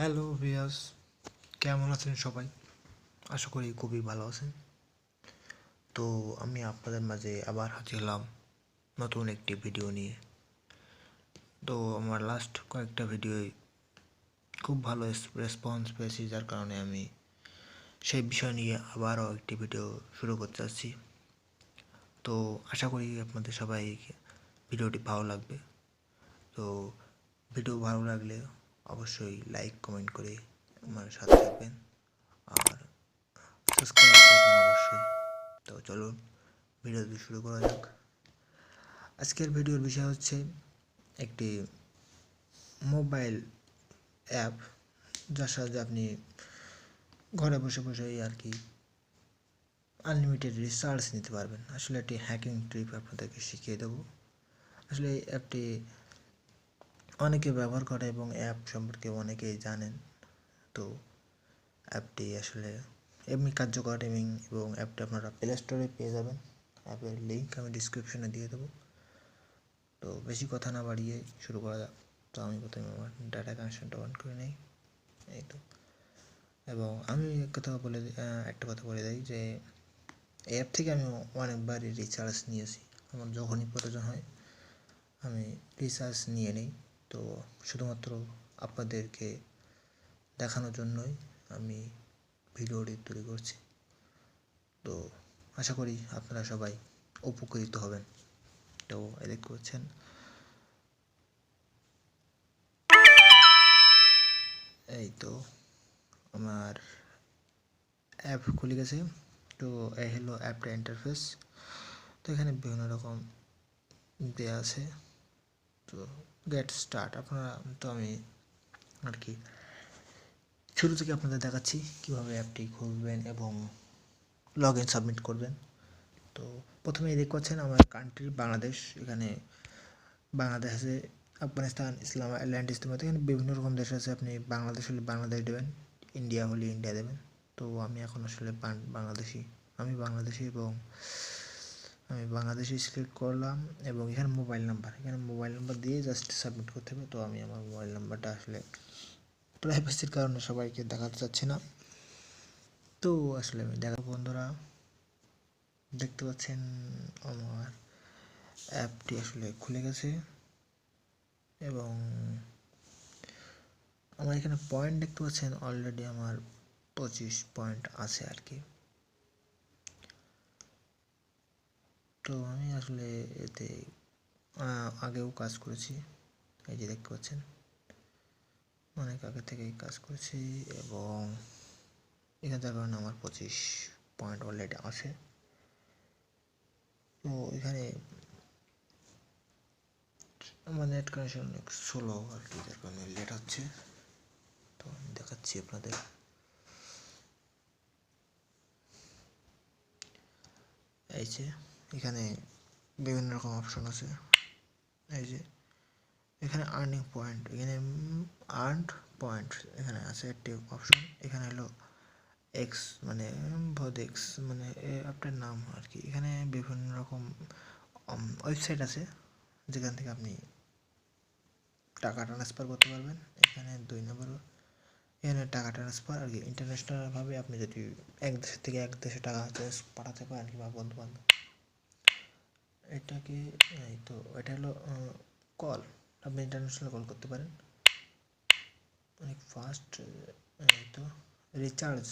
Hello ভিয়াস, কেমন আছেন সবাই? আশা করি খুবই ভালো আছেন। তো আমি আপনাদের মাঝে আবার হাজির হলাম নতুন একটি ভিডিও নিয়ে। তো আমার লাস্ট কয়েকটা ভিডিওয় খুব ভালো রেসপন্স পেয়েছি, যার কারণে আমি সেই বিষয় নিয়ে আবারও একটি ভিডিও শুরু করতে চাচ্ছি। তো আশা করি আপনাদের সবাই ভিডিওটি ভালো লাগবে। তো ভিডিও ভালো লাগলে অবশ্যই লাইক কমেন্ট করে আমার সাথে থাকবেন আর সাবস্ক্রাইব করবেন অবশ্যই। তো চলুন ভিডিওটি শুরু করা যাক। আজকের ভিডিওর বিষয় হচ্ছে একটি মোবাইল অ্যাপ, যার সাহায্যে আপনি ঘরে বসে বসেই আর কি আনলিমিটেড রিচার্জ নিতে পারবেন। আসলে একটি হ্যাকিং ট্রিপ আপনাদেরকে শিখিয়ে দেবো। আসলে এই অ্যাপটি অনেকে ব্যবহার করে এবং অ্যাপ সম্পর্কে অনেকেই জানেন। তো অ্যাপটি আসলে এমনি কার্যকর এবং অ্যাপটি আপনারা প্লে স্টোরে পেয়ে যাবেন। অ্যাপের লিঙ্ক আমি ডিসক্রিপশনে দিয়ে দেবো। তো বেশি কথা না বাড়িয়ে শুরু করা যাক। তো আমি প্রথমে আমার ডাটা কানেকশনটা অন করে নিই, এই তো। এবং আমি একটা কথা বলে দিই যে অ্যাপ থেকে আমি অনেকবারই রিচার্জ নিয়েছি। আমার যখনই প্রয়োজন হয় আমি রিচার্জ নিয়ে নিই। তো শুধুমাত্র আপনাদেরকে দেখানোর জন্যই আমি ভিডিওটি তৈরি করছি। তো আশা করি আপনারা সবাই উপকৃত হবেন। তো দেখতে পাচ্ছেন এই তো আমার অ্যাপ খুলে গেছে। তো এই হলো অ্যাপটা ইন্টারফেস। তো এখানে বিভিন্ন রকম দেওয়া আছে। তো গেট স্টার্ট আপনারা, তো আমি আর কি শুরু থেকে আপনাদের দেখাচ্ছি কীভাবে অ্যাপটি খুলবেন এবং লগ ইন সাবমিট করবেন। তো প্রথমেই দেখতে পাচ্ছেন আমার কান্ট্রি বাংলাদেশ। এখানে বাংলাদেশ আছে, আফগানিস্তান, ইসলাম আইল্যান্ড, ইসলামাবাদ, এখানে বিভিন্ন রকম দেশ আছে। আপনি বাংলাদেশ হলে বাংলাদেশ দেবেন, ইন্ডিয়া হলে ইন্ডিয়া দেবেন। তো আমি এখন আসলে আমি বাংলাদেশি এবং আমি বাংলাদেশি সিলেক্ট করলাম এবং এখানে মোবাইল নাম্বার দিয়ে জাস্ট সাবমিট করতে হবে। তো আমি আমার মোবাইল নাম্বারটা আসলে প্রাইভেসির কারণে সবাইকে দেখাতে চাচ্ছি না। তো আসলে আমি বন্ধুরা দেখতে পাচ্ছেন আমার অ্যাপটি আসলে খুলে গেছে এবং আমার এখানে পয়েন্ট দেখতে পাচ্ছেন অলরেডি আমার 25 পয়েন্ট আছে আর কি। তো আমি আসলে এতে আগেও কাজ করেছি, এই যে দেখতে পাচ্ছেন অনেক আগে থেকেই কাজ করেছি এবং এখানে যার কারণে আমার 25 পয়েন্ট অলরেডি আছে। তো এখানে আমার নেট কানেকশন অনেক স্লো আর কি, যার কারণে লেট হচ্ছে। তো আমি দেখাচ্ছি আপনাদের। এই যে এখানে বিভিন্ন রকম অপশন আছে। এই যে এখানে আর্নিং পয়েন্ট, এখানে আর্নড পয়েন্ট এখানে আছে একটি অপশন। এখানে হলো এক্স মানে ভদেক্স মানে আপনার নাম আর কি। এখানে বিভিন্ন রকম ওয়েবসাইট আছে যেখান থেকে আপনি টাকা ট্রান্সফার করতে পারবেন। এখানে 2 নম্বর, এখানে টাকা ট্রান্সফার আর কি ইন্টারন্যাশনালভাবে আপনি যদি এক দেশ থেকে এক দেশে টাকা পাঠাতে পারেন কিংবা বন্ধু বান্ধব, এটাকে এই তো এটা হলো কল, আপনি ইন্টারন্যাশনাল কল করতে পারেন অনেক ফাস্ট। এই তো রিচার্জ,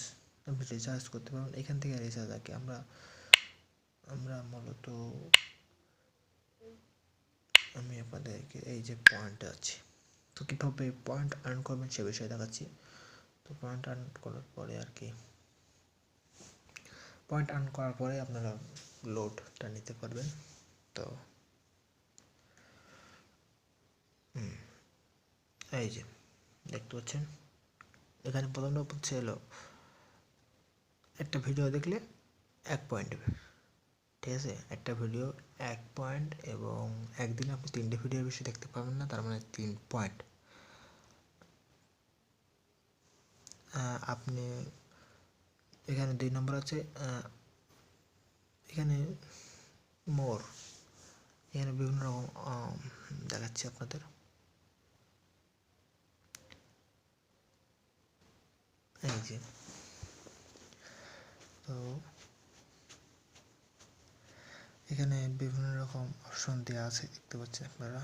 আপনি রিচার্জ করতে পারবেন এখান থেকে। রিচার্জ আর কি আমরা মূলত আমি আপনাদেরকে এই যে পয়েন্ট আছে, তো কীভাবে পয়েন্ট আর্ন করবেন সে বিষয়ে দেখাচ্ছি। তো পয়েন্ট আর্ন করার পরে আর কি আপনারা লোডটা নিতে পারবেন। তো এই যে দেখতে পাচ্ছেন এখানে প্রথমটা হচ্ছে হলো একটা ভিডিও দেখলে 1 পয়েন্ট দেবে, ঠিক আছে? একটা ভিডিও 1 পয়েন্ট এবং একদিনে আপনি 3টে ভিডিওর বেশি দেখতে পাবেন না, তার মানে 3 পয়েন্ট। আপনি এখানে 2 নম্বর আছে, এখানে মোর, এখানে বিভিন্ন রকম দেখাচ্ছি আপনাদের। এই যে তো এখানে বিভিন্ন রকম অপশন দেওয়া আছে, দেখতে পাচ্ছেন আপনারা।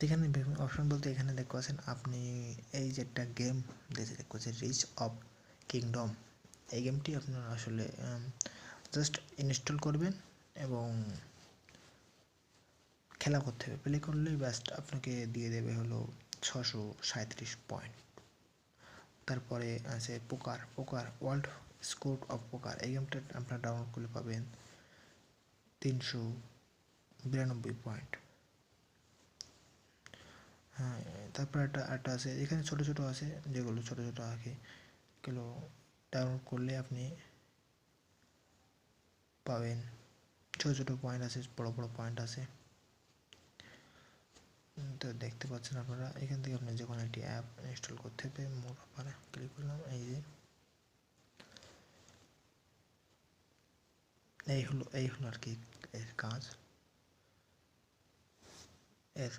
এখানে বিভিন্ন অপশন বলতে এখানে দেখতে পাচ্ছেন আপনি এই যে একটা গেম দেখতে পাচ্ছেন রিচ অফ কিংডম। এই গেমটি আপনারা আসলে জাস্ট ইনস্টল করবেন এবং খেলা করতে হবে। প্লে করলেই ব্যাস্ট আপনাকে দিয়ে দেবে হলো 637 পয়েন্ট। তারপরে আছে পোকার ওয়ার্ল্ড স্কোর অফ পোকার। এই গেমটা আপনারা ডাউনলোড করলে পাবেন 392 পয়েন্ট। হ্যাঁ, তারপর একটা আছে এখানে ছোটো ছোটো আছে, যেগুলো ছোটো ছোটো আগে এগুলো ডাউনলোড করলে আপনি পাবেন। ছোটো ছোটো পয়েন্ট আছে, বড় বড় পয়েন্ট আছে। তো দেখতে পাচ্ছেন আপনারা, এখান থেকে আপনি যে কোনো একটি অ্যাপ ইনস্টল করতে হবে। মোর অফারে ক্লিক করলাম। এই হলো আর কি এর কাজ। এর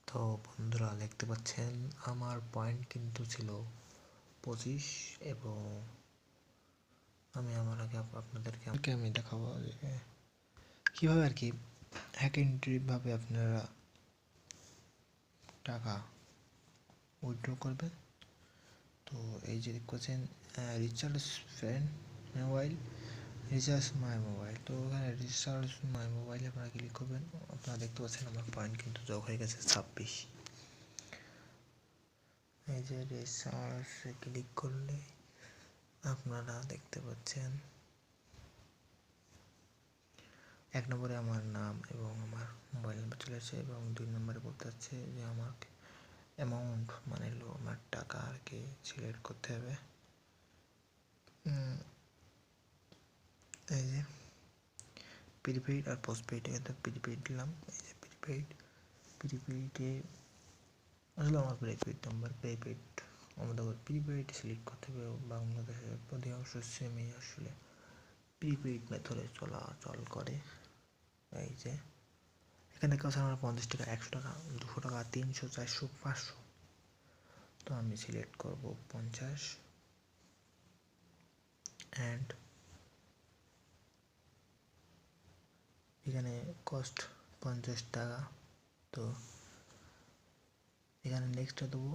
তো বন্ধুরা দেখতে পাচ্ছেন আমার পয়েন্ট কিন্তু ছিল 25 এবং আমি আমার আগে আপনাদেরকে আমি দেখাবো যে কীভাবে আর কি হ্যাকেন্ট্রিভাবে আপনারা টাকা উইথড্র করবেন। তো এই যে দেখছেন recharge friend mobile, recharge my mobile. তো ওখানে রিচার্জ মাই মোবাইলে আপনারা ক্লিক করবেন। আপনারা দেখতে পাচ্ছেন আমার পয়েন্ট কিন্তু যোগ হয়ে গেছে 26। এই যে রিচার্জে ক্লিক করলে আপনারা দেখতে পাচ্ছেন 1 নম্বরে আমার নাম এবং আমার মোবাইল নাম্বার চলে আসছে এবং 2 নম্বরে বলতে হচ্ছে যে আমাকে অ্যামাউন্ট মানে হলো আমার টাকা আর কি সিলেক্ট করতে হবে। এই যে প্রিপেইড আর পোস্টপেইড, এখানে প্রিপেইড দিলাম। এই যে প্রিপেইডে আসলে আমার প্রিপেইড নাম্বার প্রিপেইড আমাদের প্রিপেইড সিলেক্ট করতে হবে। বাংলাদেশের অধিকাংশ সিমই আসলে প্রিপেইড মেথডে চলাচল করে। এই যে এখানে কাছে আমার 50 টাকা, 100 টাকা, 200 টাকা, 300, 400, 500। তো আমি সিলেক্ট করব 50 অ্যান্ড এখানে কস্ট 50 টাকা। তো এখানে নেক্সটটা দেবো।